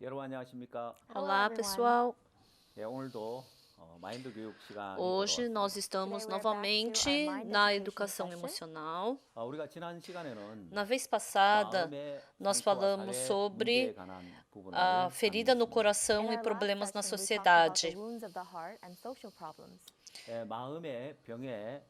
여러분 안녕하십니까? Olá, pessoal. 오늘도 마인드 교육 Hoje 시간이도록 nós estamos Today we're back to our novamente Mind na Education educação session. emocional. 우리가 지난 시간에는 Na vez passada, 마음의 nós 상처와 falamos 사회 sobre 문제에 관한 부분을 a ferida no 나누었습니다. coração In e our problemas last na session, we talked about the sociedade. wounds of the heart and social problems. 마음의 병의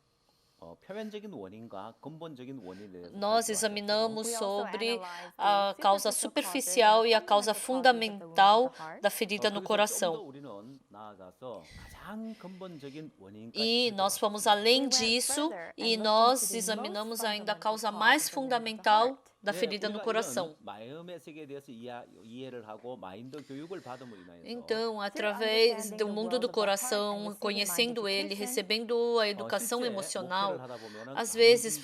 표면적인 원인과 근본적인 원인에 대해서 Nós 살펴봤었고요. examinamos We also sobre analyzed a the causa superficial superficial e a causa fundamental da ferida no 그래서 좀 더 coração. 우리는 나아가서 가장 근본적인 원인까지 E nós fomos além disso e nós examinamos ainda a causa mais fundamental da ferida no coração. 마음의 세계에 대해서 이해를 하고 마인드 교육을 받음으로 인하여서 Então, através do mundo do coração, conhecendo ele, recebendo a educação emocional, às vezes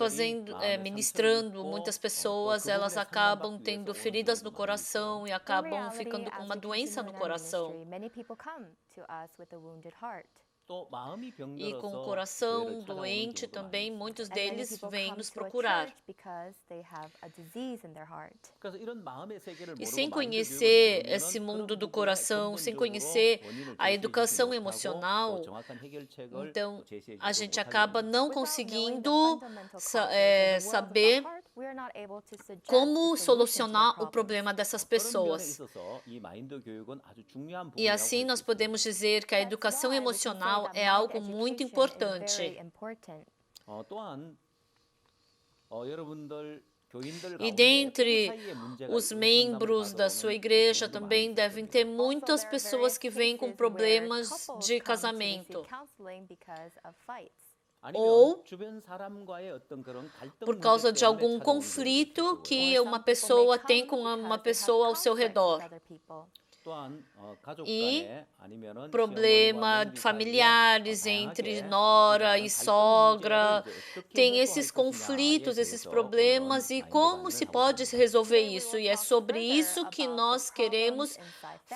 ministrando muitas pessoas, elas acabam tendo feridas no coração e acabam ficando com uma doença no coração. Many people come to us with a wounded heart. 또 마음이 E com o 병들어서 coração 교회를 찾아오는 doente 경우도 também, 많습니다. muitos And many deles people vêm come nos to a procurar. church because they have a disease in their heart. 그래서 이런 마음의 세계를 E 모르고 sem 마인드 conhecer 교육을 esse 모르면은 mundo do 그런 coração, sem 부분의 conhecer 근본적으로 a 원인을 educação 제시하지 emocional, 못하고 또 정확한 해결책을 então 제시해주지 a gente 못하게 acaba 됩니다. não Without knowing the conseguindo fundamental causes of the wounds of the saber heart, we are not able to suggest como the solution to solucionar the o problema dessas 그런 면에 pessoas. 있어서 이 마인드 교육은 아주 중요한 E 부분이라고 assim 할 nós 수 podemos 있습니다. dizer que a educação emocional é algo muito importante. 또한 여러분들 교인들 E 가운데 dentre 부부 사이의 문제가 os 있으면 membros 상담을 da sua 받아오는 igreja 경우도 também 많이 devem 있거든요. ter muitas pessoas que vêm com problemas de casamento. ou 아니면 주변 사람과의 어떤 그런 갈등 por 문제 causa de 때문에 algum 찾아오는 경우도 conflito 있고요. que uma pessoa tem com uma pessoa ao seu redor. 또한 가족 E 간에 아니면은 problema 시어머니와 familiares 며느리 entre 사이에 nora 다양하게 e 갈등 sogra. 문제를 이제 어떻게 Tem 해소할 esses 것이냐에 conflitos, esses 대해서 problemas e 오늘은 como 마인드 se 강의를 pode 하고 있습니다. resolver isso. E é sobre isso que nós queremos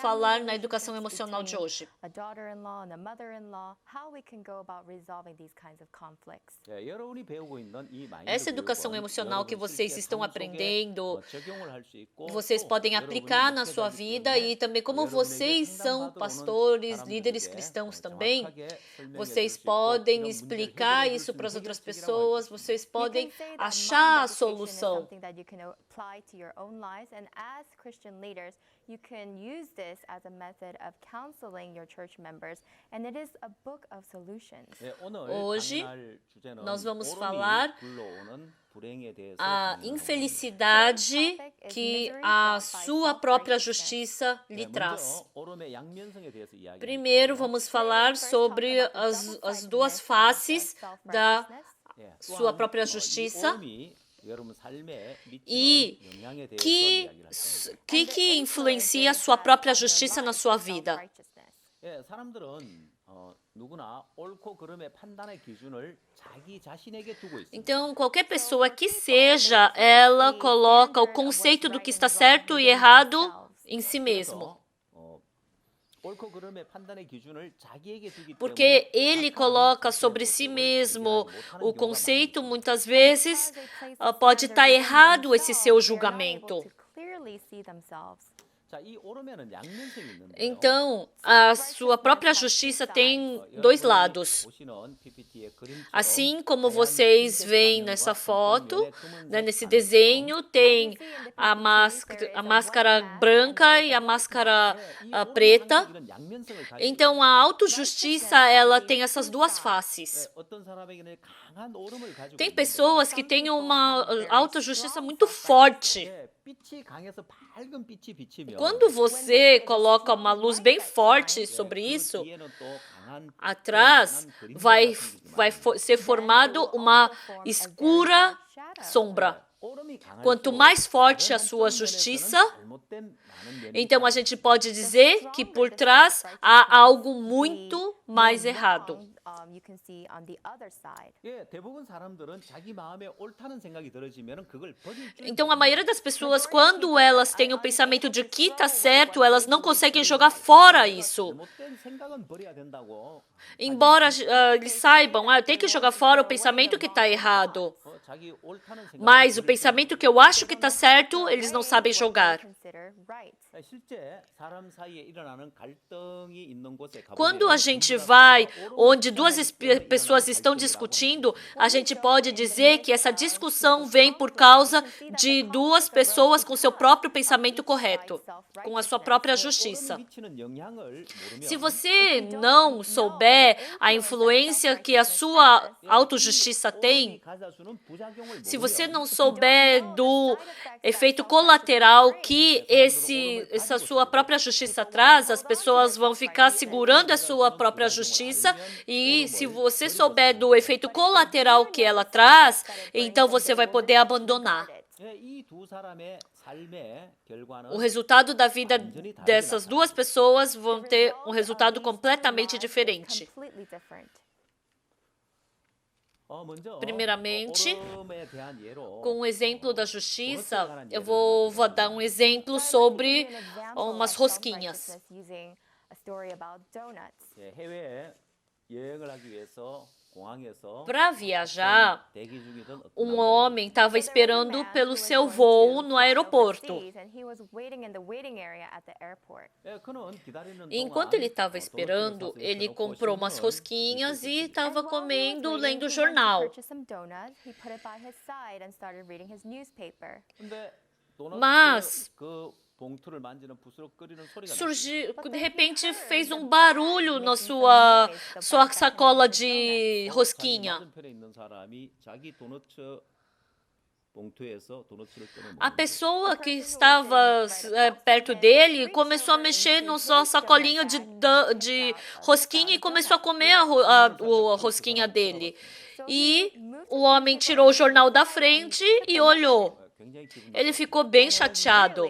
falar na educação emocional de hoje. A daughter-in-law and a mother-in-law, how we can go about resolving these kinds of conflicts. 여러분이 배우고 있는 이 마인드 Essa educação 교육은 emocional que 여러분 vocês 실제 estão 삶 속에 aprendendo, 적용을 할 수 있고 vocês 또 podem 여러분이 aplicar na sua 목회자이기 vida 때문에 e também como 여러분에게 vocês são 상담받으러 오는 pastores, líderes 사람들에게 cristãos também, 정확하게 설명해 줄 vocês 수 있고 podem 이런 문제를 explicar 해결해 줄 isso 수 para as 있는 outras 해결책이라고 pessoas, 할수 있습니다. vocês You podem can say that achar a mind education is solução. something that you can apply to your own lives, and as Christian leaders, you can use this as a method of counseling your church members, and it is a book of solutions. 오늘 Hoje, 강의할 주제는 nós vamos 오름이 falar 불러오는 불행에 대해서 A 강의를 infelicidade que a sua própria justiça lhe 먼저 traz. 오름의 양면성에 대해서 이야기할 Primeiro, 거고요. vamos falar sobre as duas faces da sua própria justiça 오름이 여러분 삶에 e 미치는 영향에 대해서 que, 이야기를 할 거예요. que influencia a sua própria justiça na sua vida. 사람들은 누구나 옳고 그름의 판단의 기준을 자기 자신에게 두고 있습니다. Então, qualquer pessoa que seja, ela coloca o conceito do que está certo e errado em si mesmo. 옳고 그름의 판단의 기준을 자기에게 두기 Porque 때문에 ele 악한 coloca 자신의 sobre si 모습을 mesmo 발견하지 못하는 o 경우가 conceito, 많습니다. muitas vezes pode estar errado esse seu julgamento. 자, 이 오름에는 양면성이 있는데요. Então, a sua própria justiça tem dois lados. 보시는 PPT의 그림처럼 Assim como vocês veem nessa foto, né, nesse desenho, tem a máscara branca e a máscara preta. 이런 양면성을 가지고 Então, a autojustiça, ela tem essas duas faces. 어떤 사람에게는 강한 오름을 가지고 Tem 있는데 pessoas que têm uma autojustiça muito forte. 빛이 강해서 밝은 빛이 비치면 Quando você coloca uma luz bem forte sobre isso, 뒤에는 또 강한 atrás 그림자가 vai 생기기만 ser formado uma escura sombra. 오름이 강할수록 Quanto mais forte a 다른 sua 한쪽 justiça, 면에서는 잘못된 많은 면이 então a gente pode dizer que por trás há algo muito mais errado. You can see on the other side. 대부분 사람들은 자기 마음에 옳다는 생각이 들어지면 그걸 버릴 줄 Então, a maioria das pessoas, quando elas têm o pensamento de que está certo, elas não conseguem jogar fora isso. 잘못된 생각은 버려야 된다고 Embora eles saibam, eu tenho que jogar fora o pensamento que está errado. Mas o pensamento que eu acho que está certo, eles não sabem jogar. Quando a gente vai onde duas pessoas estão discutindo, a gente pode dizer que essa discussão vem por causa de duas pessoas com seu próprio pensamento correto, com a sua própria justiça. Se você não souber a influência que a sua autojustiça tem, se você não souber do efeito colateral que essa sua própria justiça traz, as pessoas vão ficar segurando a sua própria justiça, e se você souber do efeito colateral que ela traz, então você vai poder abandonar. O resultado da vida dessas duas pessoas vão ter um resultado completamente diferente. Primeiramente, com o exemplo da justiça, eu vou dar um exemplo sobre umas rosquinhas. Para viajar, um homem estava esperando pelo seu voo no aeroporto. Enquanto ele estava esperando, ele comprou umas rosquinhas e estava comendo, lendo o jornal. Mas surgiu, de repente fez um barulho na sua sacola de rosquinha. A pessoa que estava perto dele começou a mexer na sua sacolinha de rosquinha e começou a comer a rosquinha dele. E o homem tirou o jornal da frente e olhou. Ele ficou bem chateado.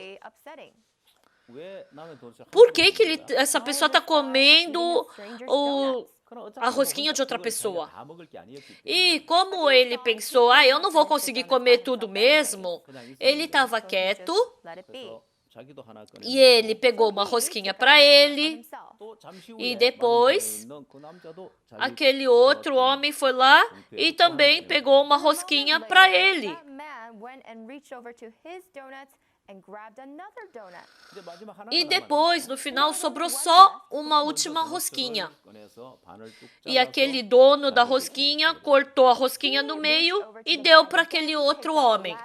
Por que essa pessoa está comendo a rosquinha de outra pessoa? E como ele pensou, eu não vou conseguir comer tudo mesmo, ele estava quieto e ele pegou uma rosquinha para ele. E depois, aquele outro homem foi lá e também pegou uma rosquinha para ele. E depois, no final, sobrou só uma última rosquinha. E aquele dono da rosquinha cortou a rosquinha no meio e deu para aquele outro homem.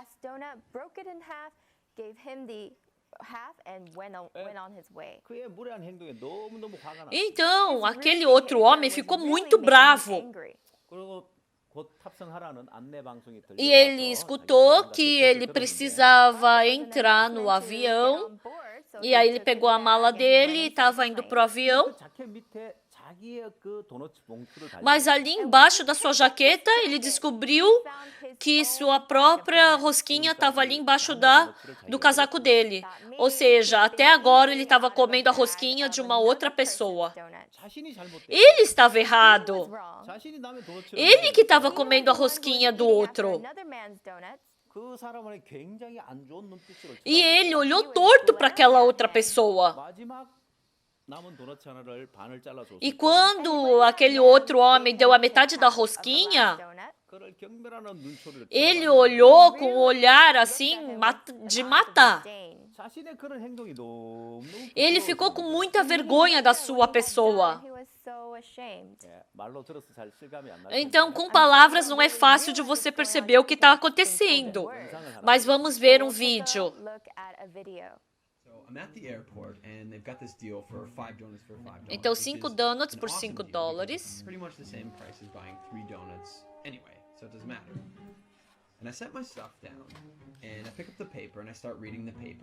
Então, aquele outro homem ficou muito bravo. E ele escutou que ele precisava entrar no avião. E aí ele pegou a mala dele e estava indo para o avião. Mas ali embaixo da sua jaqueta, ele descobriu que sua própria rosquinha estava ali embaixo do casaco dele. Ou seja, até agora ele estava comendo a rosquinha de uma outra pessoa. Ele estava errado. Ele que estava comendo a rosquinha do outro. E ele olhou torto para aquela outra pessoa. E quando aquele outro homem deu a metade da rosquinha, ele olhou com um olhar assim de matar. Ele ficou com muita vergonha da sua pessoa. Então, com palavras não é fácil de você perceber o que está acontecendo. Mas vamos ver um vídeo. Então, 5 donuts por $5.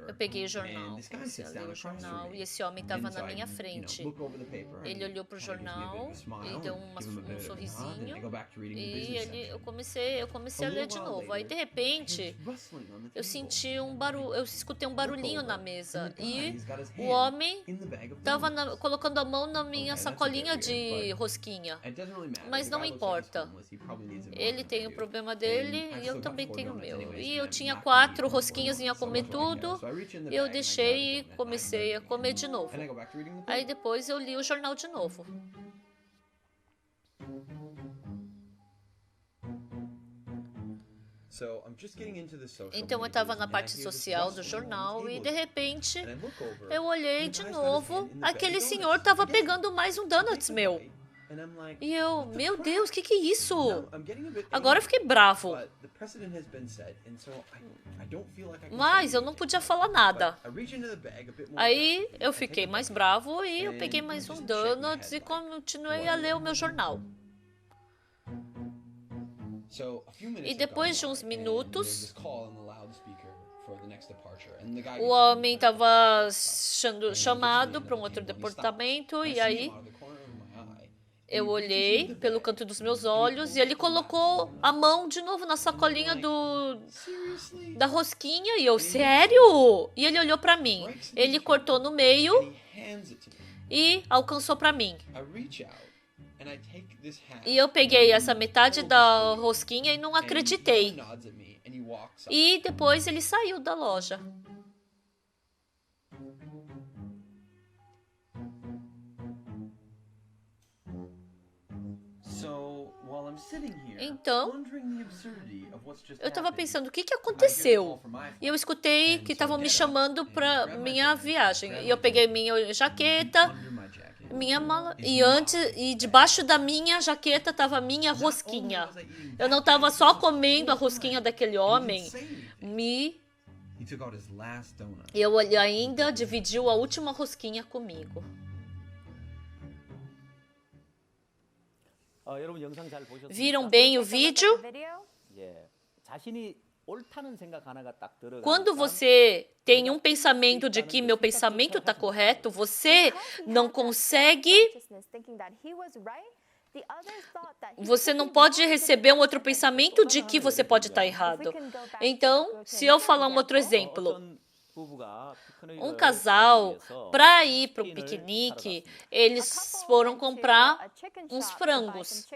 Eu peguei o jornal, comecei a ler o jornal e esse homem estava na minha frente. Ele olhou para o jornal e deu um sorrisinho e eu comecei a ler de novo. Aí de repente eu senti um barulho, eu escutei um barulhinho na mesa e o homem estava colocando a mão na minha sacolinha de rosquinha. Mas não importa. Ele tem o problema dele e eu também tenho o meu. E eu tinha 4 rosquinhas, ia comer tudo. Eu deixei e comecei a comer de novo. Aí depois eu li o jornal de novo. Então eu estava na parte social do jornal e de repente eu olhei de novo, aquele senhor estava pegando mais um donuts meu. E eu, meu Deus, o que é isso? Agora eu fiquei bravo. Mas eu não podia falar nada. Aí eu fiquei mais bravo e eu peguei mais um donuts e continuei a ler o meu jornal. E depois de uns minutos, o homem estava sendo chamado para um outro departamento e aí eu olhei pelo canto dos meus olhos e ele colocou a mão de novo na sacolinha da rosquinha e eu, sério? E ele olhou para mim. Ele cortou no meio e alcançou para mim. E eu peguei essa metade da rosquinha e não acreditei. E depois ele saiu da loja. Então, eu estava pensando, o que aconteceu? E eu escutei que estavam me chamando para minha viagem. E eu peguei minha jaqueta, minha mala, e debaixo da minha jaqueta estava a minha rosquinha. Eu não estava só comendo a rosquinha daquele homem, ele ainda dividiu a última rosquinha comigo. Viram bem o vídeo? Quando você tem um pensamento de que meu pensamento está correto, você não consegue. Você não pode receber um outro pensamento de que você pode estar errado. Então, se eu falar um outro exemplo. Um casal, para ir para um piquenique, eles foram comprar uns frangos.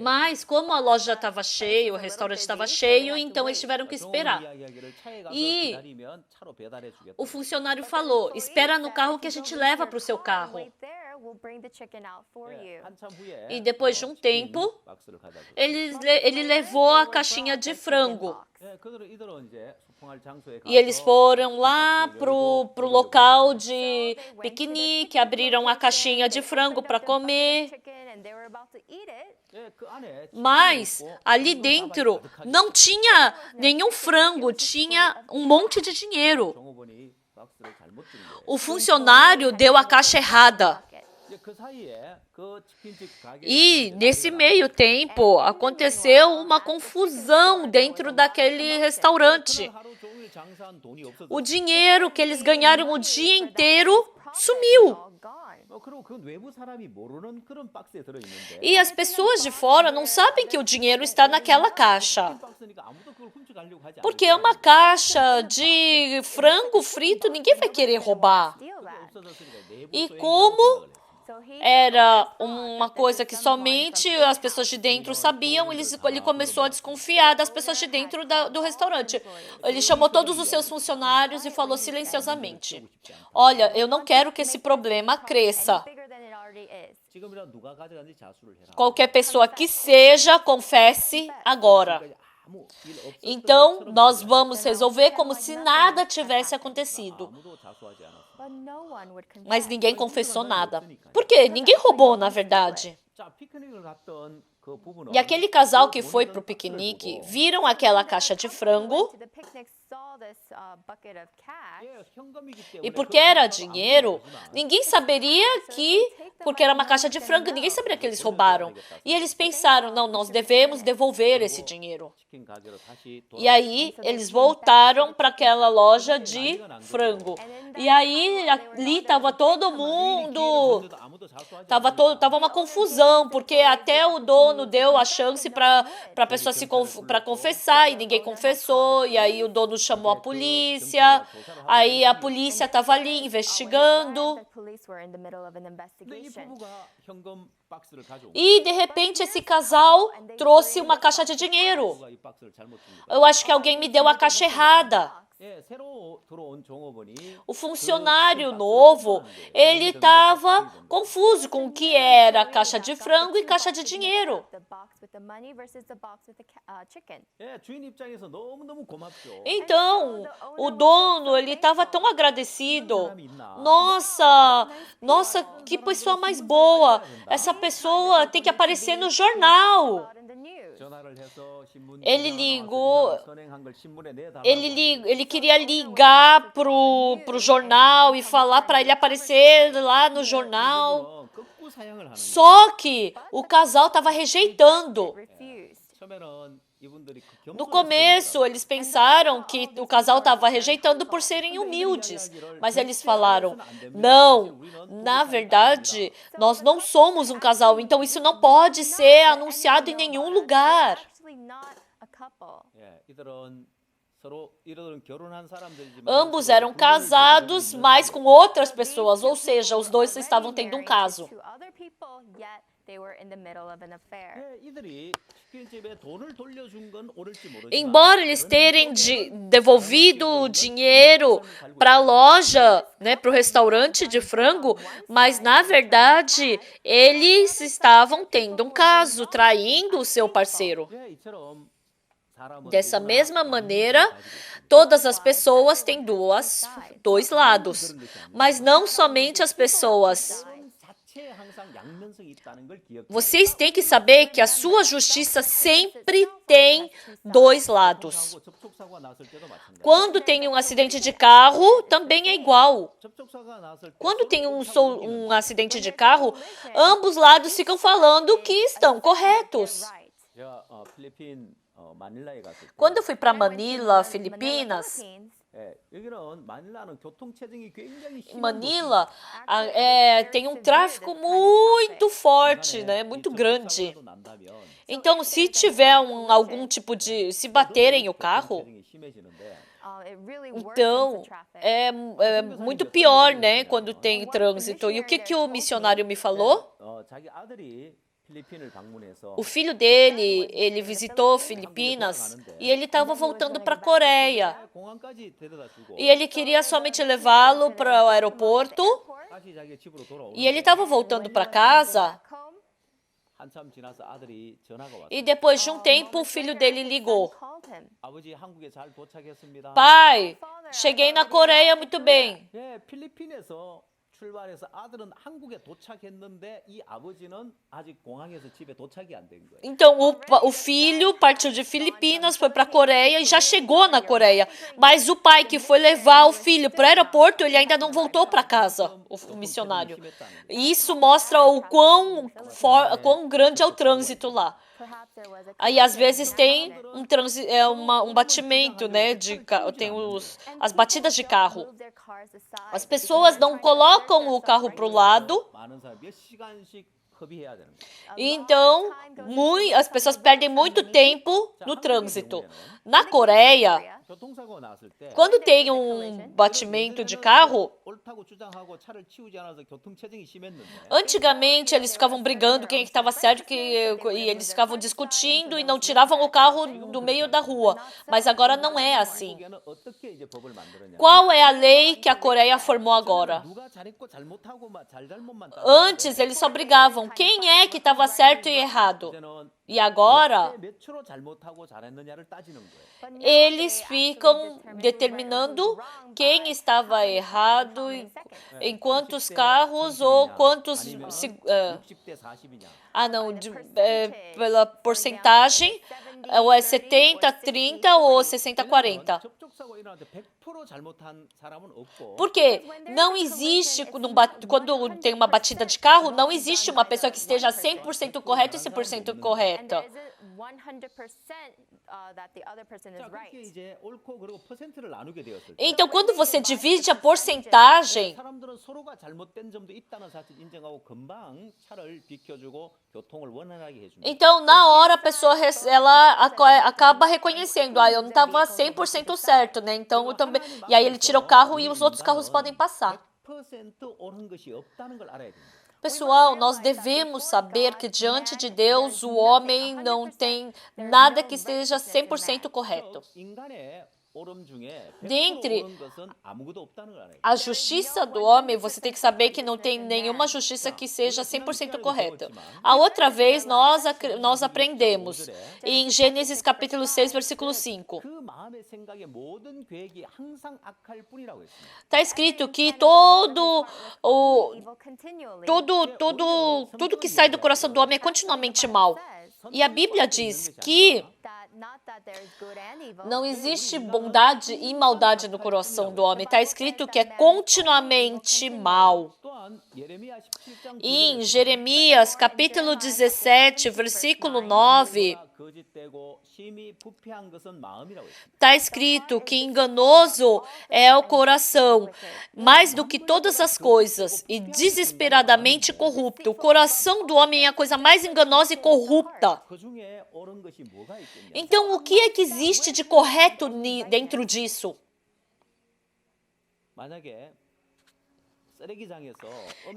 Mas como a loja estava cheia, o restaurante estava cheio, então eles tiveram que esperar. E o funcionário falou, espera no carro que a gente leva para o seu carro. E depois de um tempo, ele levou a caixinha de frango. E eles foram lá pro local de piquenique, abriram a caixinha de frango para comer. Mas ali dentro não tinha nenhum frango, tinha um monte de dinheiro. O funcionário deu a caixa errada. E, nesse meio tempo, aconteceu uma confusão dentro daquele restaurante. O dinheiro que eles ganharam o dia inteiro sumiu. E as pessoas de fora não sabem que o dinheiro está naquela caixa. Porque é uma caixa de frango frito, ninguém vai querer roubar. E como era uma coisa que somente as pessoas de dentro sabiam, ele começou a desconfiar das pessoas de dentro do restaurante. Ele chamou todos os seus funcionários e falou silenciosamente, olha, eu não quero que esse problema cresça. Qualquer pessoa que seja, confesse agora. Então, nós vamos resolver como se nada tivesse acontecido. Mas ninguém confessou nada. Por quê? Ninguém roubou, na verdade. E aquele casal que foi para o piquenique, viram aquela caixa de frango. E porque era dinheiro, ninguém saberia que, porque era uma caixa de frango, ninguém saberia que eles roubaram. E eles pensaram, não, nós devemos devolver esse dinheiro. E aí, eles voltaram para aquela loja de frango. E aí, ali estava todo mundo... Tava uma confusão, porque até o dono deu a chance para a pessoa para confessar, e ninguém confessou, e aí o dono chamou a polícia, aí a polícia estava ali investigando. E, de repente, esse casal trouxe uma caixa de dinheiro. Eu acho que alguém me deu a caixa errada. 예, 새로 들어온 종업원이 O funcionário novo, ele estava confuso com o que era caixa de frango e caixa de dinheiro. The box with the money versus the box with the chicken. 예, 주인 입장에서 너무너무 고맙죠. Então, o dono, ele estava tão agradecido. Nossa, que pessoa mais boa. Essa pessoa tem que aparecer no jornal. Out in the news. 전화를 해서 신문 Ele ligou, 선행한 걸 신문에 내달라고. ele queria ligar pro jornal e falar para ele aparecer lá no jornal. 극구 사양을 하는 거예요. Só que o casal estava rejeitando. Refused. 처음에는 이분들이 그 No 겸손해서 começo, eles pensaram que o casal estava rejeitando por serem humildes, mas eles falaram: não, na verdade, nós não somos um casal, então isso não pode ser anunciado em nenhum lugar. Actually not a couple. 예, 이들은 결혼한 사람들이지만 Ambos eram casados, mas com outras pessoas, ou seja, os dois estavam tendo um caso. To other people, yet they were in the middle of an affair. 예, 이들이 치킨집에 돈을 돌려준 건 옳을지 모르지만 Embora eles terem devolvido o dinheiro para a loja, né, para o restaurante de frango, mas na verdade eles estavam tendo um caso, traindo o seu parceiro. 예, 이처럼 사람은 Dessa mesma maneira, todas as pessoas têm dois lados, mas não somente as pessoas. 자체에 항상 양면성이 있다는 걸 기억해야 Vocês têm que saber que a sua justiça sempre tem dois lados. 하고 접촉사고가 났을 때도 마찬가지. Quando tem um acidente de carro, também é igual. 접촉사고가 났을 때 Quando tem um acidente de carro, ambos lados ficam falando que estão corretos. Right. 제가 필리핀 마닐라에 갔을 때 Quando eu fui para Manila, Filipinas, 예, 여기는 마닐라는 교통 체증이 굉장히 심한 Manila tem um tráfego muito forte, né? Muito grande. 곳이고 난다면 Então, se tiver algum tipo de... se baterem o carro, 체증이 심해지는데 It really worsens então the traffic. é muito pior, né? Quando tem trânsito. E o que o missionário me falou? 자기 아들이 필리핀을 방문해서 O filho dele, ele visitou Filipinas e ele estava voltando para a Coreia. 공항까지 데려다주고 E ele queria somente levá-lo para o aeroporto 다시 자기 집으로 돌아오는 e ele estava voltando para casa. Back home, 한참 지나서 아들이 전화가 왔어요. E depois de um tempo, o filho dele ligou. called him. 아버지 한국에 잘 도착했습니다. Pai, cheguei na Coreia muito bem. 예, 필리핀에서 출발해서 아들은 한국에 도착했는데 이 아버지는 아직 공항에서 집에 도착이 안 된 거예요. Então, o filho partiu de Filipinas, foi para a Coreia e já chegou na Coreia. Mas o pai que foi levar o filho para o aeroporto, ele ainda não voltou para casa, o missionário. E isso mostra o quão grande é o trânsito lá. Perhaps there was a Aí às vezes tem um batimento, né? Tem as batidas de carro. move their cars aside. As pessoas não colocam o carro para o lado, 많은 사람이 몇 시간씩 협의해야 되는 거예요. então as pessoas perdem muito tempo no trânsito. Na Coreia, 교통사고가 났을 때 quando tem batimento de carro, 옳다고 주장하고 차를 치우지 않아서 교통체증이 심했는데 antigamente eles ficavam brigando quem estava certo e eles ficavam discutindo e não tiravam o carro do meio da rua. Mas agora não é assim. 한국에는 어떻게 이제 법을 만들었냐? Qual é a lei que a Coreia formou agora? 누가 잘했고 잘못하고 잘잘못만 Antes eles só brigavam quem é que estava certo e errado. 이제는 E agora 몇 초로 잘못하고 잘했느냐를 따지는 거예요. But now eles they ficam actually determine determinando who was wrong quem by estava errado em quantos carros ou quantos... 60대 40이냐? Pela porcentagem, ou é 70, 30 ou 60, 40. 접촉사고 일어났는데 100% 잘못한 사람은 없고 Porque não existe, quando tem uma batida de carro, não existe uma pessoa que esteja 100% correta e 100% and correta. there isn't 100% that the other person is 자, 그렇게 right. 이제 옳고 그리고 퍼센트를 나누게 되었을 때 Então, quando você divide a porcentagem, 사람들은 서로가 잘못된 점도 있다는 사실 인정하고 금방 차를 비켜주고 교통을 원활하게 해줍니다. então na hora a pessoa ela acaba reconhecendo, eu não estava 100% certo, né? Então eu também. E aí ele tira o carro e os outros carros podem passar. 100% 옳은 것이 없다는 걸 알아야 됩니다. Pessoal, nós devemos saber que diante de Deus o homem não tem nada que esteja 100% correto. 인간의 dentre a justiça do homem, você tem que saber que não tem nenhuma justiça que seja 100% correta. A outra vez, nós aprendemos em Gênesis capítulo 6, versículo 5. Está escrito que tudo que sai do coração do homem é continuamente mal. E a Bíblia diz que não existe bondade e maldade no coração do homem. Está escrito que é continuamente mal. E em Jeremias, capítulo 17, versículo 9, está escrito que enganoso é o coração, mais do que todas as coisas, e desesperadamente corrupto. O coração do homem é a coisa mais enganosa e corrupta. Então, o que é que existe de correto dentro disso?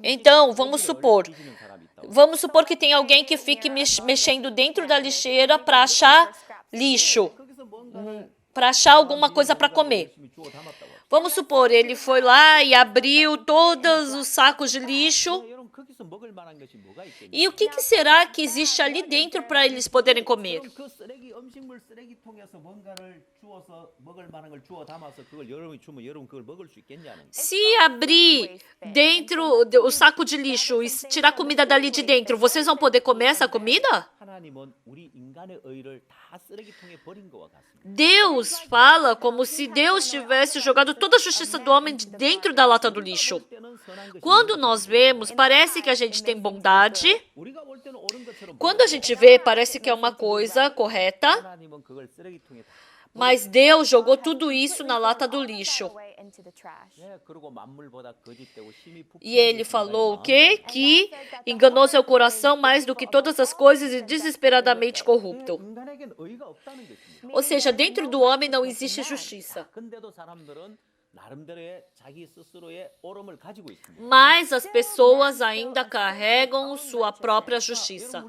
Então, vamos supor que tem alguém que fique mexendo dentro da lixeira para achar lixo, para achar alguma coisa para comer. Vamos supor, ele foi lá e abriu todos os sacos de lixo. E o que será que existe ali dentro para eles poderem comer? Se abrir dentro o saco de lixo e tirar comida dali de dentro, vocês vão poder comer essa comida? Deus fala como se Deus tivesse jogado toda a justiça do homem dentro da lata do lixo. Quando nós vemos, parece que a gente tem bondade. Quando a gente vê, parece que é uma coisa correta. Mas Deus jogou tudo isso na lata do lixo. E ele falou o quê? Que enganoso é o coração mais do que todas as coisas e desesperadamente corrupto. Ou seja, dentro do homem não existe justiça. Mas as pessoas ainda carregam sua própria justiça.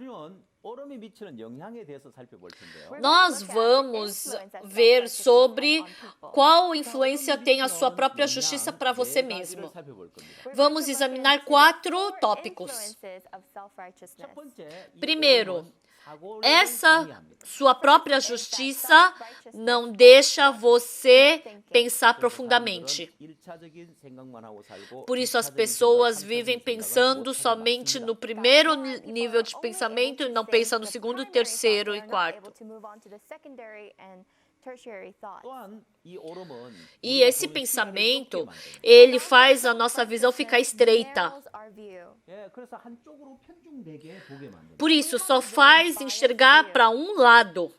Nós vamos ver sobre qual influência tem a sua própria justiça para você mesmo. Vamos examinar 4 tópicos. Primeiro, essa sua própria justiça não deixa você pensar profundamente. Por isso as pessoas vivem pensando somente no primeiro nível de pensamento e não pensam no segundo, terceiro e quarto. E esse pensamento, ele faz a nossa visão ficar estreita. Por isso, só faz enxergar para um lado.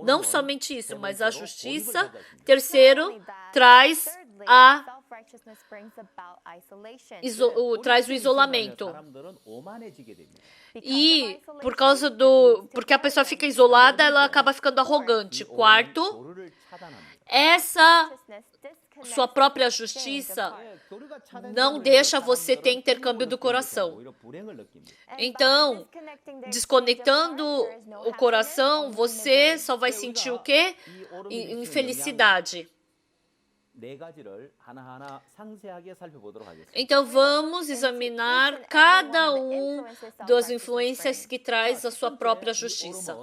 Não somente isso, mas a justiça. Terceiro, traz o isolamento. E porque a pessoa fica isolada, ela acaba ficando arrogante. Quarto, essa sua própria justiça não deixa você ter intercâmbio do coração. Então, desconectando o coração, você só vai sentir o quê? Infelicidade. Então vamos examinar cada um das influências que traz a sua própria justiça.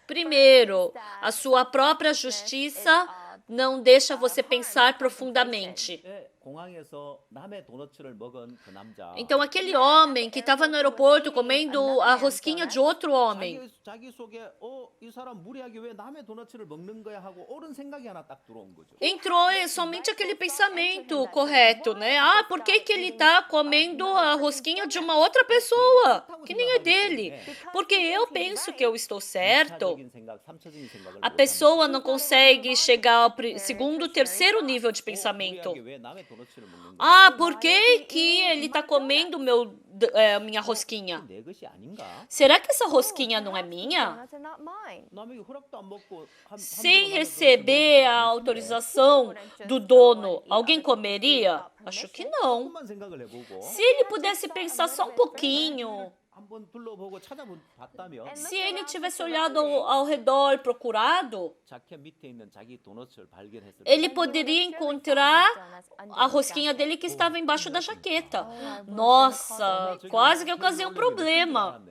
Primeiro, a sua própria justiça não deixa você pensar profundamente. Então, aquele homem que estava no aeroporto comendo a rosquinha de outro homem, entrou somente aquele pensamento correto, né? Ah, por que ele está comendo a rosquinha de uma outra pessoa, que nem é dele? Porque eu penso que eu estou certo. A pessoa não consegue chegar ao segundo, terceiro nível de pensamento. Ah, por que ele está comendo minha rosquinha? Será que essa rosquinha não é minha? Sem receber a autorização do dono, alguém comeria? Acho que não. Se ele pudesse pensar só um pouquinho, 한번 둘러보고 찾아봤다면 Se ele tivesse olhado ao redor, procurado, 자켓 밑에 있는 자기 도넛을 발견했을 때 ele poderia encontrar a rosquinha dele que estava embaixo da jaqueta. Nossa, quase que eu causei um problema.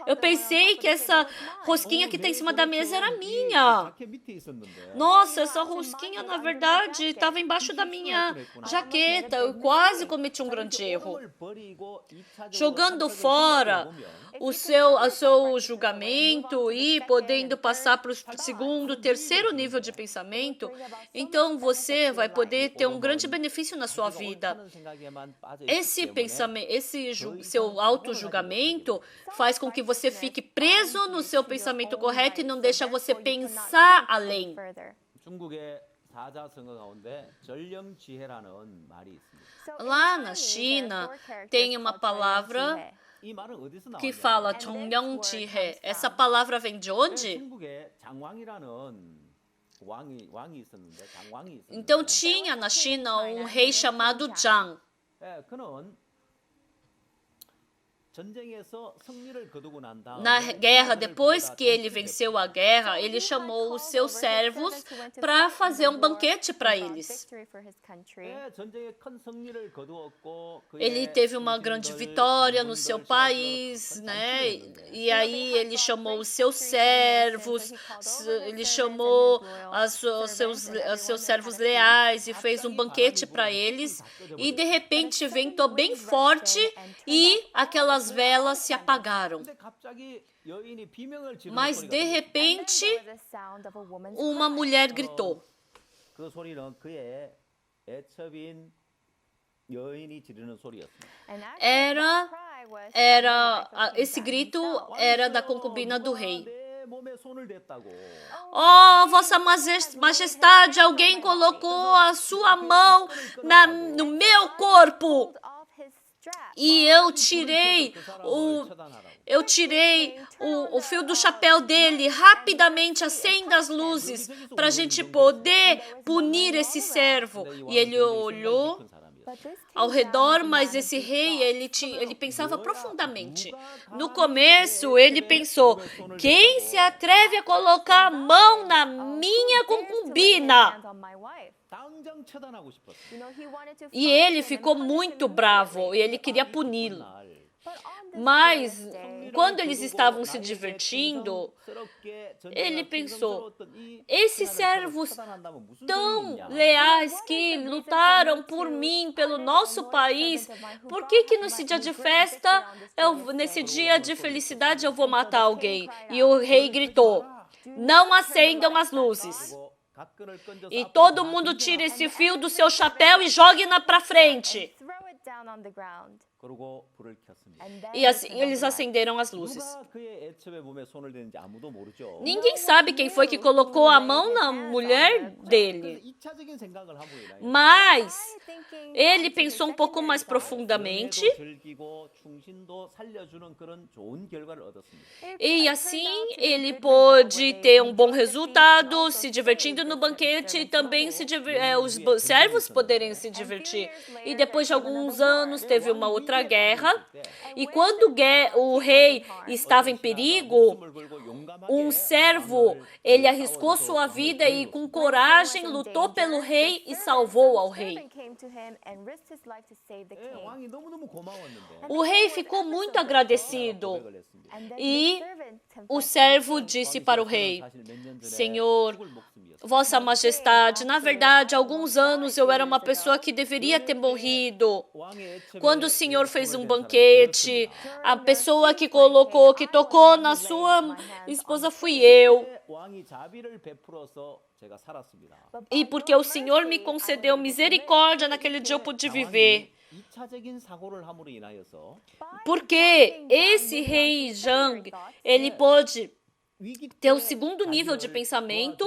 Eu pensei que essa rosquinha que está em cima da mesa era minha. 자켓 밑에 있었는데 Nossa, essa rosquinha, na verdade, estava embaixo da minha jaqueta. Eu quase cometi um grande erro. Jogando fora o seu julgamento e podendo passar para o segundo, terceiro nível de pensamento, então você vai poder ter um grande benefício na sua vida. Esse pensamento, seu auto-julgamento faz com que você fique preso no seu pensamento correto e não deixa você pensar além. 중국의 사자성어 가운데 전령지혜라는 말이 있습니다. Lá na China, tem uma palavra 이 말은 어디서 que 나왔냐? fala 정령지혜. Essa palavra vem de onde? 중국에 장왕이라는 왕이 있었는데 장왕이 있었는데 Então tinha na China um rei chamado Zhang. 예, 그는 전쟁에서 승리를 거두고 난 다음에 Na guerra, depois que ele venceu a guerra, ele chamou os seus servos para fazer um banquete para eles. 예, 전쟁에 큰 승리를 거두었고 Ele teve uma grande vitória no seu país, né? E aí ele chamou os seus servos, ele chamou os seus servos leais e fez um banquete para eles. E de repente ventou bem forte e aquelas velas se apagaram. Mas de repente uma mulher gritou. 그 소리는 그의 애첩인 여인이 지르는 소리였습니다. Esse grito era da concubina do rei. 내 몸에 손을 댔다고. Oh, Vossa Majestade, alguém colocou a sua mão no meu corpo. E eu tirei o fio do chapéu dele. Rapidamente acenda as luzes para a gente poder punir esse servo. E ele olhou ao redor, mas esse rei, ele pensava profundamente. No começo, ele pensou, quem se atreve a colocar a mão na minha concubina? 당장 처단하고 싶었어요. E ele ficou muito bravo e ele queria puni-lo. Mas, quando eles estavam se divertindo, ele pensou, esses servos tão leais que lutaram por mim, pelo nosso país, por que nesse dia de festa, nesse dia de felicidade, eu vou matar alguém? E o rei gritou, não acendam as luzes. E todo mundo tira esse fio do seu chapéu e jogue-na para frente. 그리고 불을 켰습니다. E assim eles acenderam as luzes. 누가 그의 애첩의 몸에 손을 댔는지 아무도 모르죠. Ninguém sabe quem foi que colocou a mão na mulher dele. 그래서 2차적인 생각을 하고 있나요? Mas ele pensou um pouco mais profundamente 즐기고 충신도 살려주는 그런 좋은 결과를 얻었습니다. e assim ele pôde ter um bom resultado, se divertindo no banquete e também os servos poderem se divertir. E depois de alguns anos teve uma outra guerra e quando o rei estava em perigo, um servo, ele arriscou sua vida e com coragem lutou pelo rei e salvou ao rei. 왕이 너무너무 고마웠는데 O rei ficou muito agradecido e o servo disse para o rei, Senhor, Vossa Majestade, na verdade, há alguns anos eu era uma pessoa que deveria ter morrido. Quando o Senhor fez um banquete, a pessoa que tocou na sua esposa fui eu. 왕이 자비를 베풀어서 제가 살았습니다. E porque o Senhor me concedeu misericórdia, naquele dia eu pude viver. 2차적인 사고를 함으로 인하여서 Porque esse rei Zhang, ele pôde ter o segundo nível de pensamento.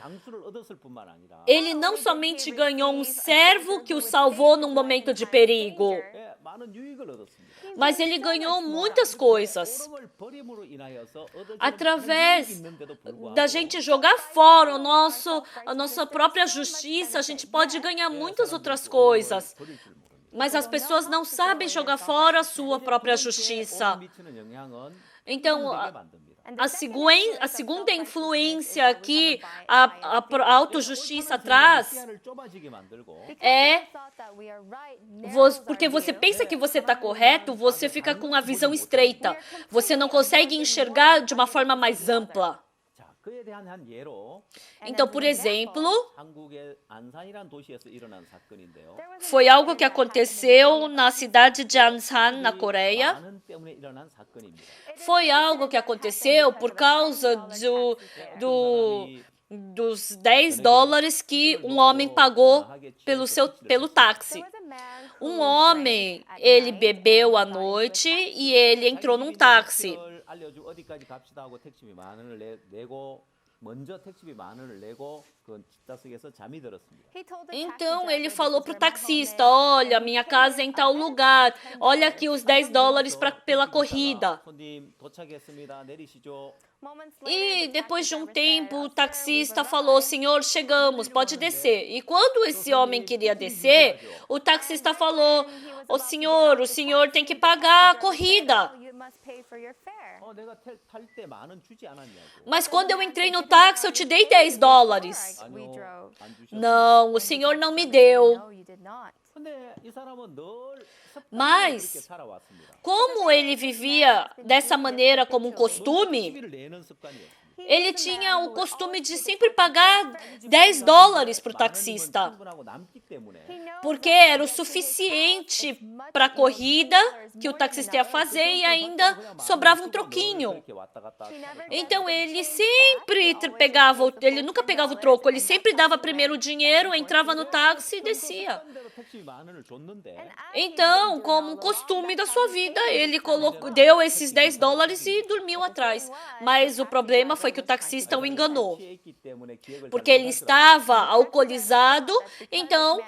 장수를 얻었을 뿐만 아니라 Ele não somente ganhou um servo que o salvou num momento de perigo, 많은 유익을 얻었습니다. mas ele ganhou muitas coisas. 그럼을 버림으로 인하여서 얻어진 Através 유익이 있는데도 불구하고 da gente jogar fora a nossa própria justiça, a gente pode ganhar muitas outras coisas. 버릴 줄 모릅니다. Mas as pessoas não sabem jogar fora a sua própria justiça. 미치는 영향은 Então, 힘들게 만듭니다. a segunda influência que a autojustiça traz 시야를 좁아지게 만들고 é porque você pensa que você está correto, você fica com a visão estreita. Você não consegue enxergar de uma forma mais ampla. 자, 그에 대한 한 예로 Então, por exemplo, 한국의 안산이라는 도시에서 일어난 사건인데요. foi algo que aconteceu na cidade de Ansan, na Coreia. 많은 때문에 일어난 사건입니다. Foi algo que aconteceu por causa dos 10 dólares que um homem pagou pelo táxi. Um homem, ele bebeu à noite e ele entrou num táxi. 알려주고 어디까지 갑시다 하고 택시비 만 원을 내고 먼저 택시비 만 원을 내고 그 뒷좌석에서 잠이 들었습니다. Então ele falou pro taxista: olha, minha casa é em tal lugar, olha aqui os 10 dólares pela corrida. 손님 도착했습니다. 내리시죠. E depois de um tempo o taxista falou: senhor, chegamos, pode descer. E quando esse homem queria descer, o taxista falou: o senhor tem que pagar a corrida. 내가 탈 때 만 원 주지 않았냐고. Mas quando eu entrei no táxi, eu te dei 10 dólares. 아니요, 안 주셨어요. Não, o senhor não me deu. 근데 이 사람은 늘 Mas, 그렇게 살아왔습니다. como ele vivia dessa maneira como um costume, 택시비를 내는 습관이었습니다. ele tinha o costume de sempre pagar 10 dólares para o taxista, 충분하고 남기 때문에 porque era o suficiente para a corrida que o taxista ia fazer e ainda sobrava um troquinho. 이렇게 왔다 갔다 Então ele sempre ele nunca pegava o troco, ele sempre dava primeiro o dinheiro, entrava no táxi e descia. 대로 택시비 만 원을 줬는데 Então, como um costume da sua vida, ele deu esses 10 dólares e dormiu atrás. Mas o problema foi que o taxista o enganou, 취했기 때문에 기억을 porque ele estava alcoolizado, então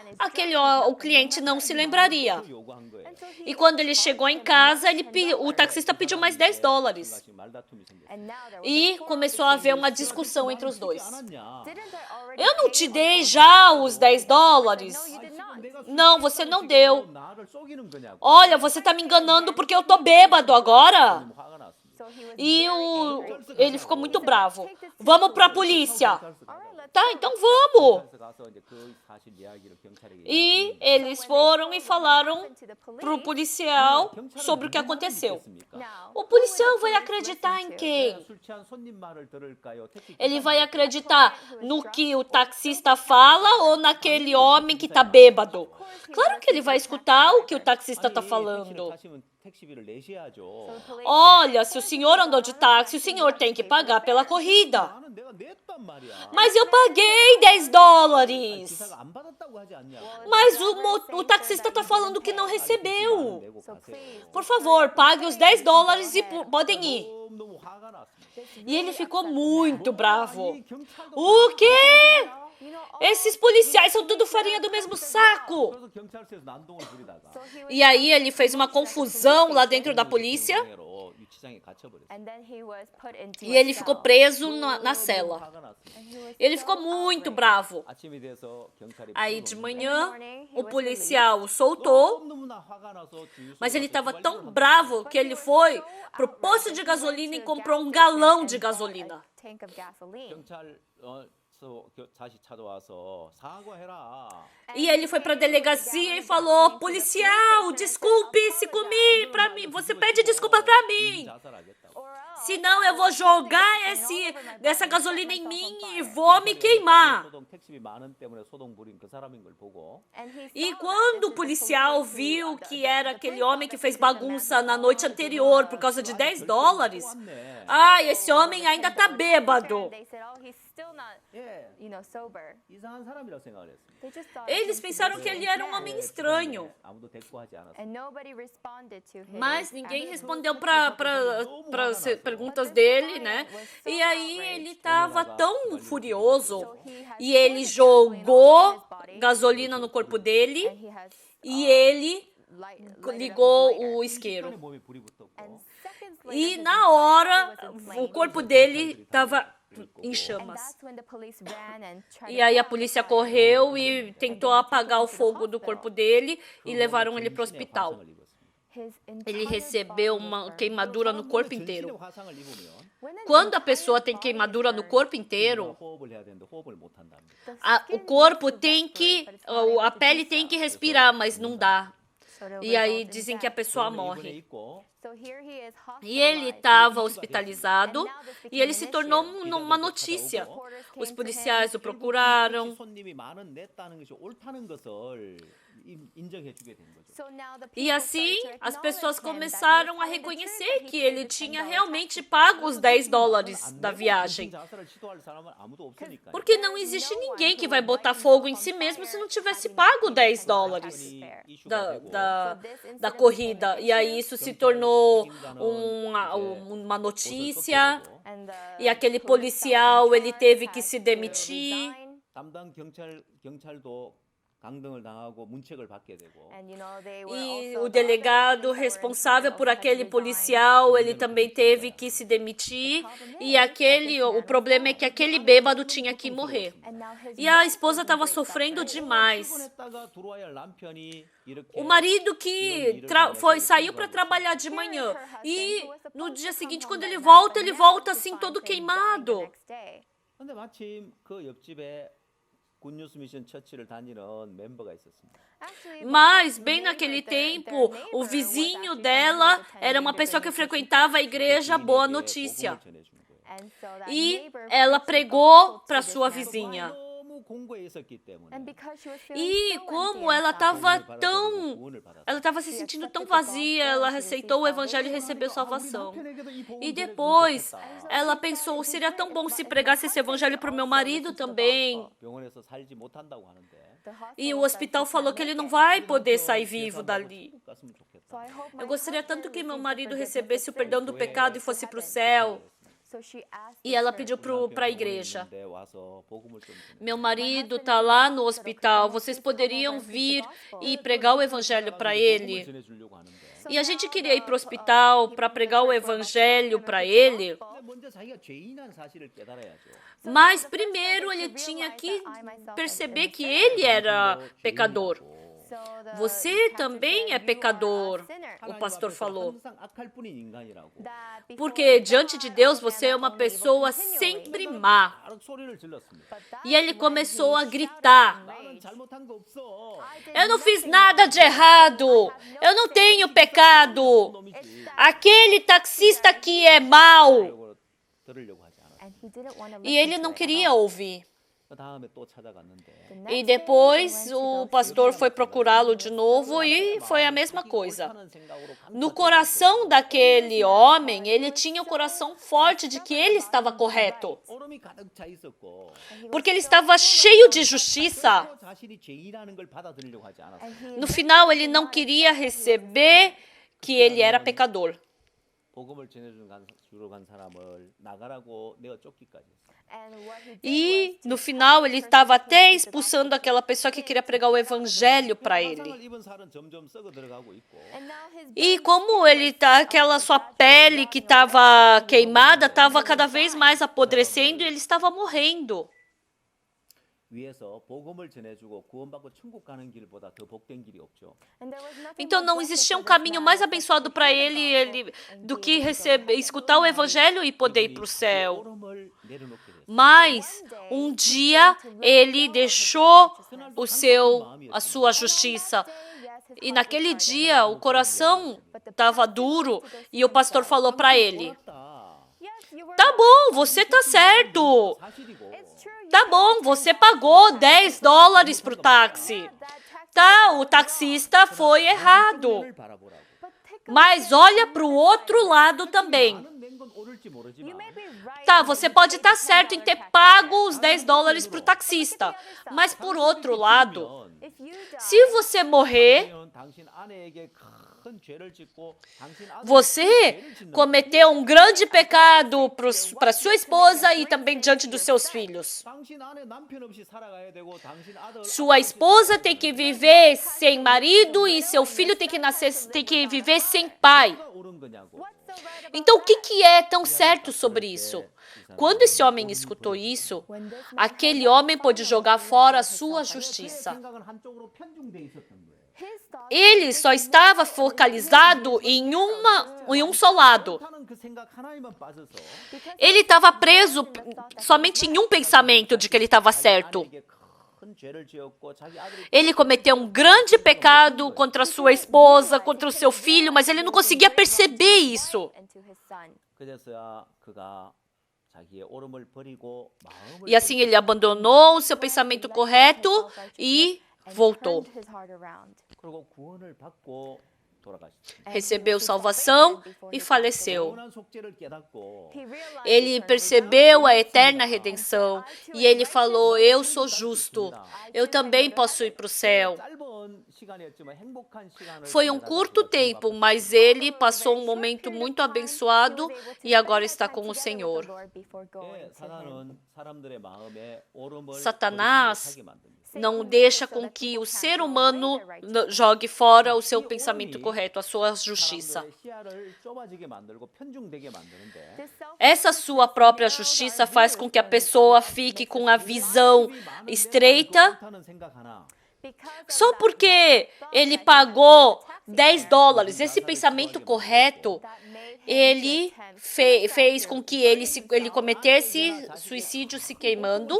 o cliente não se lembraria. 요구한 거예요. E quando ele chegou em casa, o taxista pediu mais 10 dólares. 지금 말다툼이 생겼어요. E começou a haver uma discussão entre os dois. 않았냐? Eu não te dei já os 10 dólares? Não, você não deu. 나를 속이는 거냐고. Olha, você tá me enganando porque eu tô bêbado agora. 화가 났습니다. E ele ficou muito bravo. Vamos pra polícia. Tá, então vamos. 그래서 가서 이제 그 사실 이야기를 경찰에게 E eles foram e falaram pro policial sobre o que aconteceu. O policial vai acreditar em quem? 술 취한 손님 말을 들을까요? 택시 Ele vai acreditar no que o taxista fala ou naquele homem que tá bêbado? Claro que ele vai escutar o que o taxista tá falando. 타시면 택시비를 내셔야죠. Olha, se o senhor andou de táxi, o senhor tem que pagar pela corrida. 나는 내가 냈단 말이야. Mas eu paguei 10 dólares. 기사가 안 받았다고 하지 않냐? Mas o taxista tá falando que não recebeu. 내고 가세요. Por favor, pague os 10 dólares e podem ir. 너무 화가 났습니다. E ele ficou muito bravo. 이 경찰도 O quê? Esses policiais são tudo farinha do mesmo saco. 그래서 경찰서에서 난동을 부리다가 E aí ele fez uma confusão lá dentro da polícia 방해로 유치장에 갇혀버렸어요. e ele ficou preso na cela. 화가 났습니다. Ele ficou muito bravo. 아침이 돼서 경찰이 Aí de manhã o policial o soltou, 너무나 화가 나서 주유소 mas ele estava tão bravo que ele foi pro posto de gasolina e comprou um galão de gasolina. 경찰 다시 찾아와서 사과해라. E ele foi pra delegacia e falou: policial, desculpe se comi pra mim. Você pede desculpa pra mim. 자살하겠다고. Senão eu vou jogar essa gasolina em mim e vou me queimar. 소동 택시비 만 원 때문에 소동 부린 그 사람인 걸 보고 E quando o policial viu que era aquele homem que fez bagunça na noite anterior por causa de 10 dólares, esse homem ainda tá bêbado. 예, 이상한 사람이라고 생각을 했습니다. Eles pensaram que ele era um homem estranho, 아무도 대꾸하지 않았어요. mas ninguém respondeu para as perguntas dele, né? E aí ele estava tão furioso e ele jogou gasolina no corpo dele e ele ligou o isqueiro. 몸에 불이 붙었고 E na hora o corpo dele estava em And chamas. that's when the police ran and tried E to aí a put out the polícia fire. correu e tentou apagar o fogo do corpo dele e levaram ele para o hospital. His Ele entire recebeu body was uma burned. queimadura no corpo inteiro. When an Quando a entire pessoa tem body queimadura is no burned, corpo inteiro, 호흡을 해야 되는데 호흡을 못 한답니다. the o skin corpo needs to tem respirate, que, but it's not able a to pele do tem so. que respirar, mas não dá. So it'll E aí result in dizem que a death. pessoa 병원에 입원해 morre. 있고 So here he is E ele hospitalized. estava hospitalizado e ele se tornou issue. uma notícia. Reporters came Os to policiais o him. procuraram. 손님이 많은 냈다는 것이 옳다는 것을 인정해주게 된 거죠. So now the E people assim, started to as pessoas acknowledge him that he começaram was a telling the truth, reconhecer that he que paid ele the tinha $10 realmente tax. pago os $10 안 da 내고 viagem. 자살을 시도할 사람은 아무도 없으니까요. Porque não existe ninguém que vai botar fogo em si mesmo se não tivesse pago $10 da corrida. E aí isso se tornou uma notícia. And the E aquele police policial, sergeant ele teve que had se to demitir. resign. 담당 경찰도 강등을 당하고 문책을 받게 되고 And, you know, they were E also o the other delegado police that were in responsável charge por also had to aquele resign. policial, ele também teve que se demitir. E o problema é que aquele bêbado tinha que morrer. And now his E a wife esposa was in estava great sofrendo suffering. demais. 출근했다가 들어와야 할 남편이 이렇게 O marido que saiu para trabalhar de manhã. E no dia seguinte, quando ele volta assim todo queimado. 근데 마침 그 옆집에 굿뉴스 미션 처치를 다니는 멤버가 있었습니다. Mas, bem naquele tempo, o vizinho dela era uma pessoa que frequentava a igreja Boa Notícia. 복음을 전해주는 거예요. E ela pregou para sua vizinha. 너무 공고해 있었기 때문에 E como ela estava ela estava se sentindo tão vazia, ela aceitou o evangelho e recebeu salvação. E depois, ela pensou, seria tão bom se pregasse esse evangelho para o meu marido também. 병원에서 살지 못한다고 하는데 E o hospital falou que ele não vai poder sair vivo dali. 갔으면 좋겠다. Eu gostaria tanto que meu marido recebesse o perdão do pecado e fosse para o céu. E ela pediu para a igreja. 있는데 와서 복음을 좀 전해. Meu marido está lá no hospital, vocês poderiam vir e pregar o evangelho para ele? 전해주려고 하는데 E a gente queria ir para o hospital para pregar o evangelho para ele, 근데 먼저 자기가 죄인한 사실을 깨달아야죠. mas primeiro ele tinha que perceber que ele era pecador. Você também é pecador, o pastor falou. 항상 악할 뿐인 인간이라고. Porque diante de Deus você é uma pessoa sempre má. 바로 소리를 질렀습니다. E ele começou a gritar. 나는 잘못한 거 없어. Eu não fiz nada de errado. Eu não tenho pecado. 놈이지. Aquele taxista aqui é mau. 이걸 들으려고 하지 않았어요. E ele não queria ouvir. 그 다음에 또 찾아갔는데 E depois o pastor foi procurá-lo de novo e foi a mesma coisa. 옳다는 생각으로 No coração daquele homem, ele tinha o coração forte de que ele estava correto. 얼음이 가득 차 있었고 Porque ele estava cheio de justiça. 또 자신이 죄인이라는 걸 받아들이려고 하지 않았어요. No final, ele não queria receber que ele era pecador. 복음을 주러 간 사람을 나가라고 내어 쫓기까지 했어요. E no final, ele estava até expulsando aquela pessoa que queria pregar o evangelho para ele. 화상을 입은 살은 점점 썩어 들어가고 있고 E como ele tá, aquela sua pele que estava queimada estava cada vez mais apodrecendo e ele estava morrendo. 위에서 복음을 전해주고 구원받고 천국 가는 길보다 더 복된 길이 없죠. Então não existia um caminho mais abençoado para ele do que escutar o evangelho e poder ir para o céu. 얼음을 내려놓게 됐어요. Mas um dia ele deixou a sua justiça. E naquele dia o coração estava duro e o pastor falou para ele: tá bom, você tá certo. 사실이고 Tá bom, você pagou $10 pro táxi. Tá, o taxista foi errado. 을 바라보라고. Mas olha pro outro lado também. 나는 낸 건 옳을지 모르지만 Tá, você pode estar certo em ter pago os $10 pro taxista. Mas por outro lado, se você morrer, 당신 아내에게 Você cometeu um grande pecado para sua esposa e também diante dos seus filhos. Sua esposa tem que viver sem marido e seu filho tem que viver sem pai. Então, o que é tão certo sobre isso? Quando esse homem escutou isso, aquele homem pôde jogar fora a sua justiça. Ele só estava focalizado em um só lado. Ele estava preso somente em um pensamento de que ele estava certo. Ele cometeu um grande pecado contra sua esposa, contra o seu filho, mas ele não conseguia perceber isso. E assim ele abandonou o seu pensamento correto e voltou. Recebeu salvação e faleceu. Ele percebeu a eterna redenção e ele falou: eu sou justo, eu também posso ir para o céu. Foi um curto tempo, mas ele passou um momento muito abençoado e agora está com o Senhor. Satanás não deixa com que o ser humano jogue fora o seu pensamento correto, a sua justiça. Essa sua própria justiça faz com que a pessoa fique com a visão estreita. Só porque ele pagou $10, esse pensamento correto, ele fez com que ele cometesse suicídio se queimando,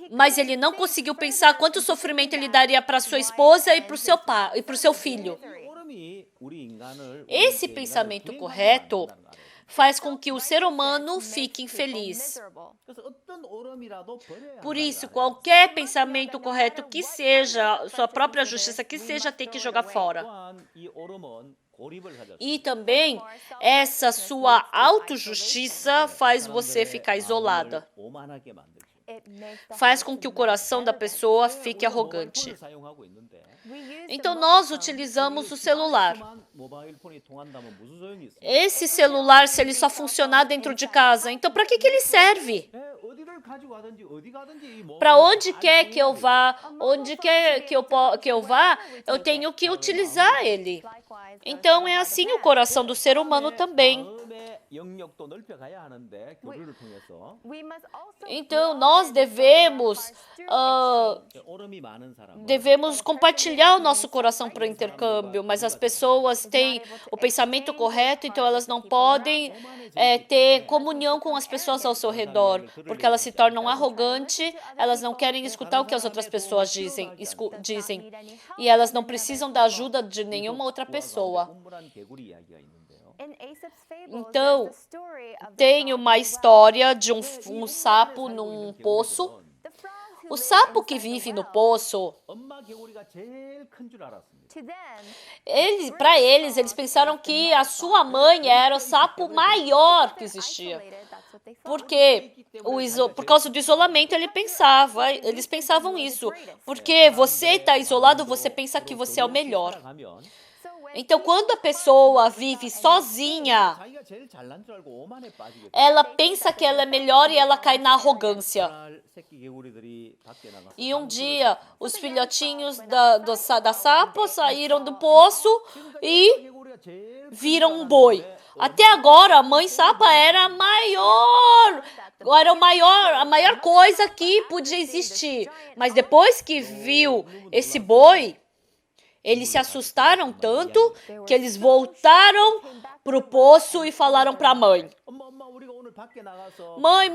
mas ele não conseguiu pensar quanto sofrimento ele daria para sua esposa e para o seu pai e para o seu filho. Esse pensamento correto faz com que o ser humano fique infeliz. Por isso, qualquer pensamento correto que seja, sua própria justiça que seja, tem que jogar fora. E também, essa sua autojustiça faz você ficar isolada. Faz com que o coração da pessoa fique arrogante. Então, nós utilizamos o celular. Esse celular, se ele só funcionar dentro de casa, então para que ele serve? Para onde quer que eu vá, onde quer que eu vá, eu tenho que utilizar ele. Então, é assim o coração do ser humano também. Então, nós devemos compartilhar o nosso coração para o intercâmbio, mas as pessoas têm o pensamento correto, então elas não podem ter comunhão com as pessoas ao seu redor, porque elas se tornam arrogantes, elas não querem escutar o que as outras pessoas dizem, e elas não precisam da ajuda de nenhuma outra pessoa. Então, tem uma história de um sapo num poço. O sapo que vive no poço, para eles pensaram que a sua mãe era o sapo maior que existia. Porque por causa do isolamento eles pensavam isso. Porque você está isolado, você pensa que você é o melhor. Então, quando a pessoa vive sozinha, ela pensa que ela é melhor e ela cai na arrogância. E um dia, os filhotinhos da sapo saíram do poço e viram um boi. Até agora, a mãe sapa era a maior coisa que podia existir. Mas depois que viu esse boi, eles se assustaram tanto que eles voltaram para o poço e falaram para a mãe: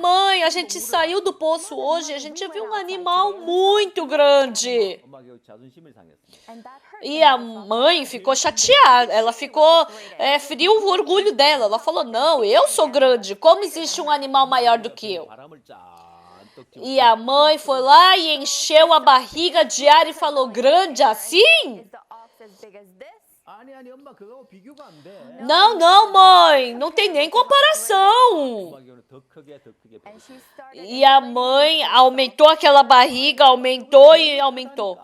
Mãe, a gente saiu do poço hoje, a gente viu um animal muito grande. E a mãe ficou chateada, ela feriu o orgulho dela. Ela falou: não, eu sou grande, como existe um animal maior do que eu? E a mãe foi lá e encheu a barriga de ar e falou: grande assim? 아니 엄마 그거하고 비교가 안 돼. Não, não, mãe, não tem nem comparação. 음악교는 더 크게 And she started E a mãe aumentou aquela barriga, aumentou e aumentou.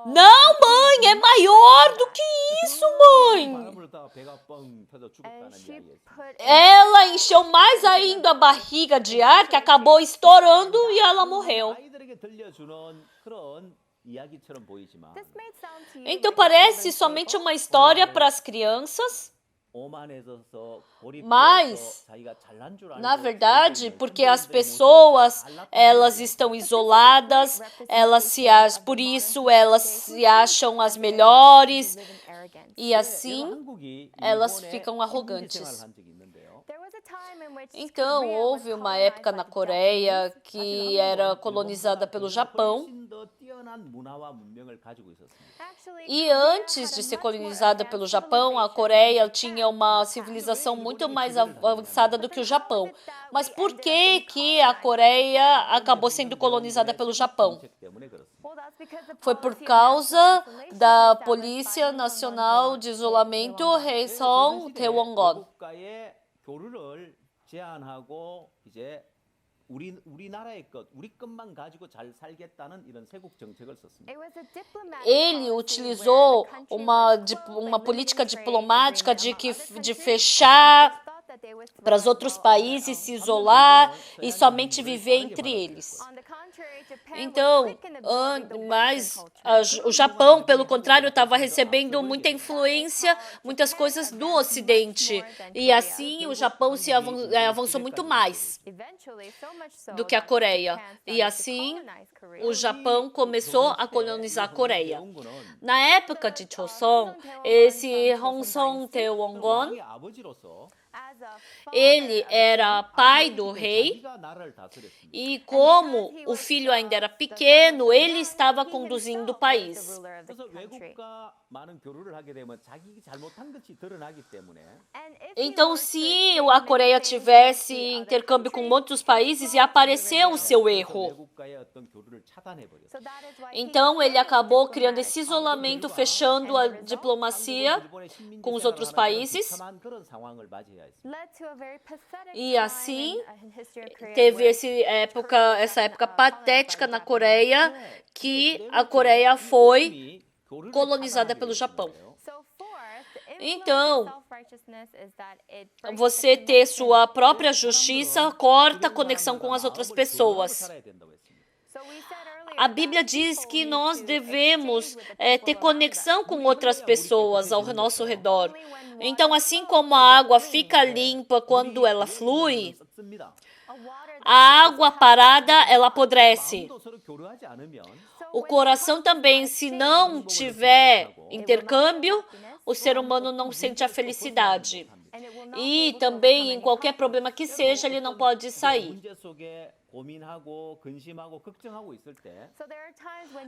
Não, mãe, é maior do que isso, mãe. 바람을 타고 배가 뻥 터져 and 죽었다는 she 이야기였습니다. put Ela encheu mais ainda a barriga de ar, que acabou estourando e ela morreu. 아이들에게 들려주는 그런 이야기처럼 보이지만 this may sound to you Então like parece a somente fable, uma história para as crianças, 오만해져서 mas, 고립돼서 자기가 잘난 줄 알고 na verdade, 살고 porque 있는 as 현대인들의 pessoas, 모습을 잘 elas 나타내는 estão isoladas, por isso elas se acham as melhores live in arrogance. e assim 한국이 elas 일본에 ficam 식민지 arrogantes. 생활을 한 적이 있는데요. There was a time in which Então, Korea houve was uma época colonized na by the Coreia Japanese. que era colonizada pelo Japão. 훨씬 더 뛰어난 문화와 문명을 가지고 있었습니다. Actually, E Korea antes had de a ser much more colonizada pelo advanced Japão, a civilization Coreia than tinha Japan uma in the past. civilização muito mais avançada do que o Japão. Mas por que a colonized Coreia acabou sendo colonizada pelo Japão? 정책 때문에 그렇습니다. Well, that's because the Foi por policy of causa national isolation da established by Polícia Kim Nacional de Isolamento, Jong-un. Haesong Taewon-gon. 외국과의 교류를 제한하고 이제 우리나라의 우리 것만 가지고 잘 살겠다는 이런 세국 정책을 썼습니다. It was a diplomatic Ele policy utilizou where the country was uma closed, política eliminating trade diplomática agreement de among other countries, fechar and thought that they would para os thrive outros well on their países own. se isolar e somente viver entre eles. On the contrary, Japan Então, was quick in absorbing the mas Western culture. o Japão, pelo contrário, estava recebendo muita influência, muitas coisas do Ocidente. E assim o Japão se avançou muito mais Eventually, so much so do que a that Coreia. Japan E started to assim colonize Korea. o Japão começou a colonizar a Coreia. Na época de Joseon, esse Hongseong Taewon-gon, 왕의 아버지로서 As a ele father of era pai do rei. 자기가 나라를 다스렸습니다. E como o filho ainda era pequeno, ele estava conduzindo o país. 그래서 외국과 많은 교류를 하게 되면 자기 잘못한 것이 드러나기 때문에 Então, se a Coreia tivesse intercâmbio com outros países, ia aparecer o seu erro. 외국과의 어떤 교류를 차단해 버렸어요. Então, ele acabou criando esse isolamento, fechando a diplomacia com os outros países. 그런 상황을 맞이해야 했습니다. E assim, teve essa época patética na Coreia, que a Coreia foi colonizada pelo Japão. Então, você ter sua própria justiça corta a conexão com as outras pessoas. A Bíblia diz que nós devemos ter conexão com outras pessoas ao nosso redor. Então, assim como a água fica limpa quando ela flui, a água parada, ela apodrece. O coração também, se não tiver intercâmbio, o ser humano não sente a felicidade. E também, em qualquer problema que seja, ele não pode sair.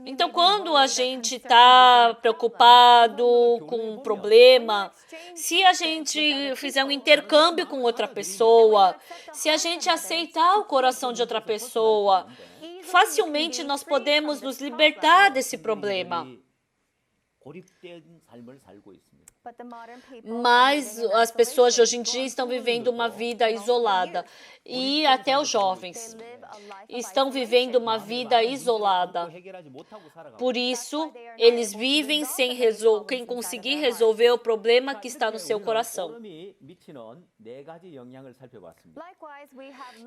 Então, quando a gente está preocupado com um problema, se a gente fizer um intercâmbio com outra pessoa, se a gente aceitar o coração de outra pessoa, facilmente nós podemos nos libertar desse problema. Mas as pessoas de hoje em dia estão vivendo uma vida isolada. E até os jovens estão vivendo uma vida isolada. Por isso, eles vivem sem conseguir resolver o problema que está no seu coração.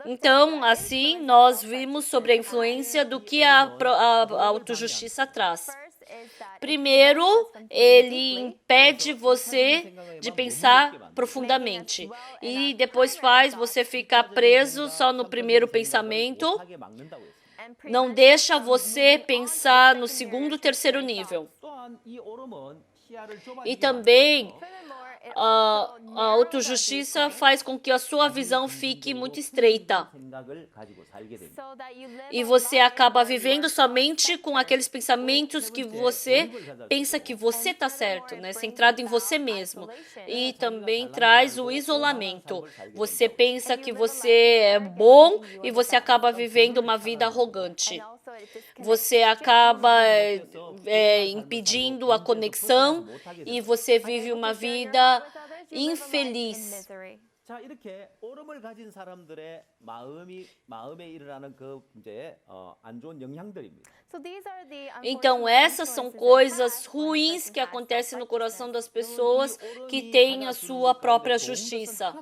Então, assim, nós vimos sobre a influência do que a autojustiça traz. Primeiro, ele impede você de pensar profundamente. E depois faz você ficar preso só no primeiro pensamento. Não deixa você pensar no segundo, terceiro nível. E também a autojustiça faz com que a sua visão fique muito estreita. E você acaba vivendo somente com aqueles pensamentos que você pensa que você está certo, né? Centrado em você mesmo. E também traz o isolamento. Você pensa que você é bom e você acaba vivendo uma vida arrogante. você acaba impedindo a conexão e você vive uma vida infeliz. 자, 이렇게 오름을 가진 사람들의 마음에 일어나는 그 이제 안 좋은 영향들입니다. Então, essas são coisas ruins que acontecem no coração das pessoas que têm a sua própria justiça.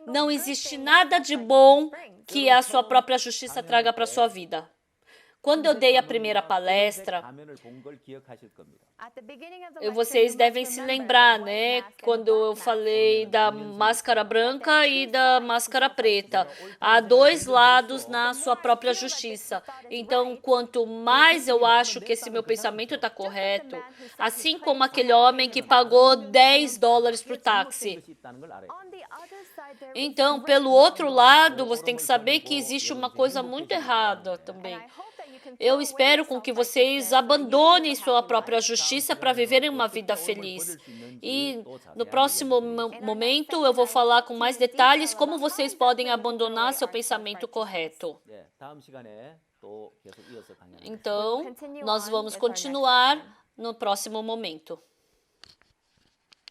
Não existe nada de bom que a sua própria justiça traga para a sua vida. Quando eu dei a primeira palestra, vocês devem se lembrar, né? Quando eu falei da máscara branca e da máscara preta. Há dois lados na sua própria justiça. Então, quanto mais eu acho que esse meu pensamento está correto, assim como aquele homem que pagou $10 para o táxi. Então, pelo outro lado, você tem que saber que existe uma coisa muito errada também. Eu espero com que vocês abandonem sua própria justiça para viverem uma vida feliz. E no próximo momento eu vou falar com mais detalhes como vocês podem abandonar seu pensamento correto. Então, nós vamos continuar no próximo momento.